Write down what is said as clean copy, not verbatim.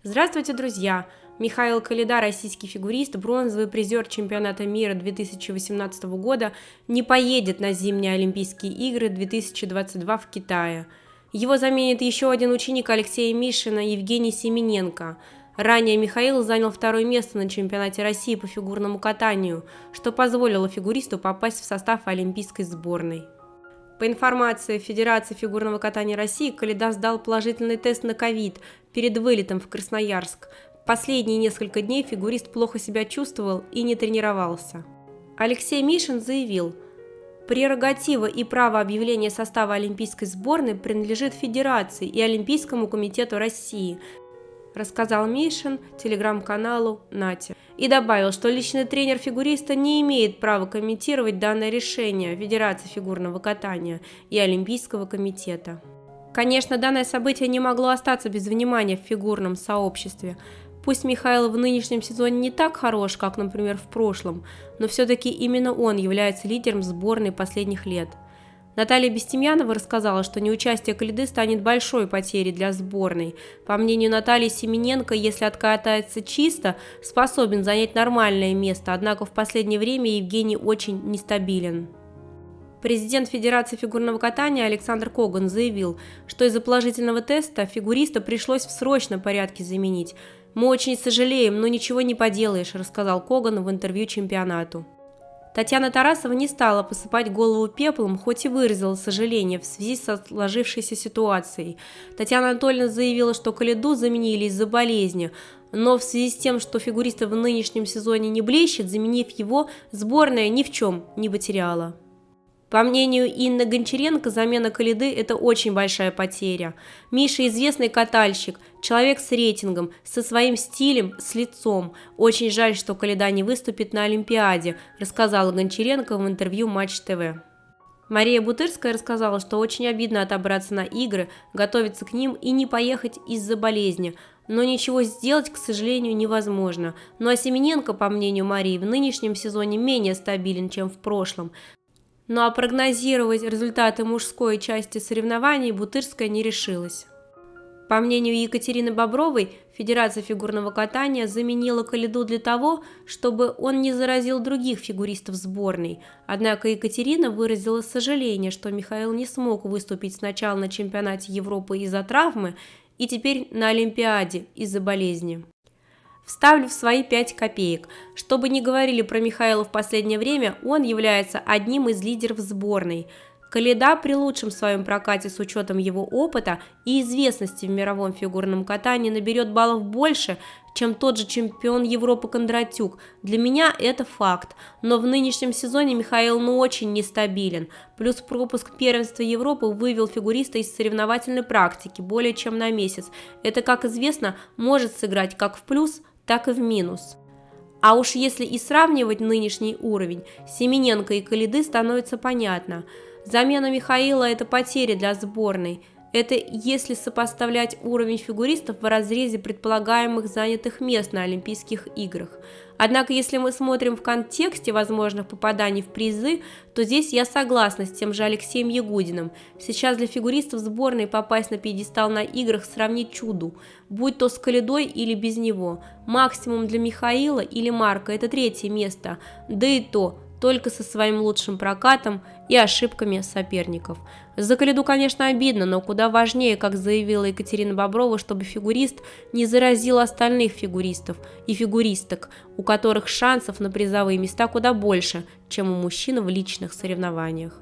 Здравствуйте, друзья! Михаил Коляда, российский фигурист, бронзовый призер чемпионата мира 2018 года, не поедет на зимние Олимпийские игры 2022 в Китае. Его заменит еще один ученик Алексея Мишина, Евгений Семененко. Ранее Михаил занял второе место на чемпионате России по фигурному катанию, что позволило фигуристу попасть в состав олимпийской сборной. По информации Федерации фигурного катания России, Коляда сдал положительный тест на ковид перед вылетом в Красноярск. Последние несколько дней фигурист плохо себя чувствовал и не тренировался. Алексей Мишин заявил: «Прерогатива и право объявления состава олимпийской сборной принадлежит Федерации и Олимпийскому комитету России», рассказал Мишин телеграм-каналу «Нате». И добавил, что личный тренер фигуриста не имеет права комментировать данное решение Федерации фигурного катания и Олимпийского комитета. Конечно, данное событие не могло остаться без внимания в фигурном сообществе. Пусть Михаил в нынешнем сезоне не так хорош, как, например, в прошлом, но все-таки именно он является лидером сборной последних лет. Наталья Бестемьянова рассказала, что неучастие Коляды станет большой потерей для сборной. По мнению Натальи, Семененко, если откатается чисто, способен занять нормальное место, однако в последнее время Евгений очень нестабилен. Президент Федерации фигурного катания Александр Коган заявил, что из-за положительного теста фигуриста пришлось в срочном порядке заменить. «Мы очень сожалеем, но ничего не поделаешь», – рассказал Коган в интервью чемпионату. Татьяна Тарасова не стала посыпать голову пеплом, хоть и выразила сожаление в связи со сложившейся ситуацией. Татьяна Анатольевна заявила, что Коляду заменили из-за болезни, но в связи с тем, что фигуриста в нынешнем сезоне не блещет, заменив его, сборная ни в чем не потеряла. По мнению Инны Гончаренко, замена Коляды – это очень большая потеря. Миша – известный катальщик, человек с рейтингом, со своим стилем, с лицом. Очень жаль, что Коляда не выступит на Олимпиаде, рассказала Гончаренко в интервью Матч ТВ. Мария Бутырская рассказала, что очень обидно отобраться на игры, готовиться к ним и не поехать из-за болезни. Но ничего сделать, к сожалению, невозможно. Ну а Семененко, по мнению Марии, в нынешнем сезоне менее стабилен, чем в прошлом. Ну а прогнозировать результаты мужской части соревнований Бутырская не решилась. По мнению Екатерины Бобровой, Федерация фигурного катания заменила Коляду для того, чтобы он не заразил других фигуристов сборной. Однако Екатерина выразила сожаление, что Михаил не смог выступить сначала на чемпионате Европы из-за травмы и теперь на Олимпиаде из-за болезни. Вставлю в свои 5 копеек. Что бы ни говорили про Михаила в последнее время, он является одним из лидеров сборной. Коляда при лучшем своем прокате с учетом его опыта и известности в мировом фигурном катании наберет баллов больше, чем тот же чемпион Европы Кондратюк. Для меня это факт. Но в нынешнем сезоне Михаил очень нестабилен. Плюс пропуск первенства Европы вывел фигуриста из соревновательной практики более чем на месяц. Это, как известно, может сыграть как в плюс, так и в минус. А уж если и сравнивать нынешний уровень Семененко и Коляды, становится понятно. Замена Михаила – это потеря для сборной. Это если сопоставлять уровень фигуристов в разрезе предполагаемых занятых мест на Олимпийских играх. Однако, если мы смотрим в контексте возможных попаданий в призы, то здесь я согласна с тем же Алексеем Ягудиным. Сейчас для фигуристов сборной попасть на пьедестал на играх сравнить чуду, будь то с Колядой или без него. Максимум для Михаила или Марка – это 3-е место, да и то только со своим лучшим прокатом и ошибками соперников. За Коляду, конечно, обидно, но куда важнее, как заявила Екатерина Боброва, чтобы фигурист не заразил остальных фигуристов и фигуристок, у которых шансов на призовые места куда больше, чем у мужчин в личных соревнованиях.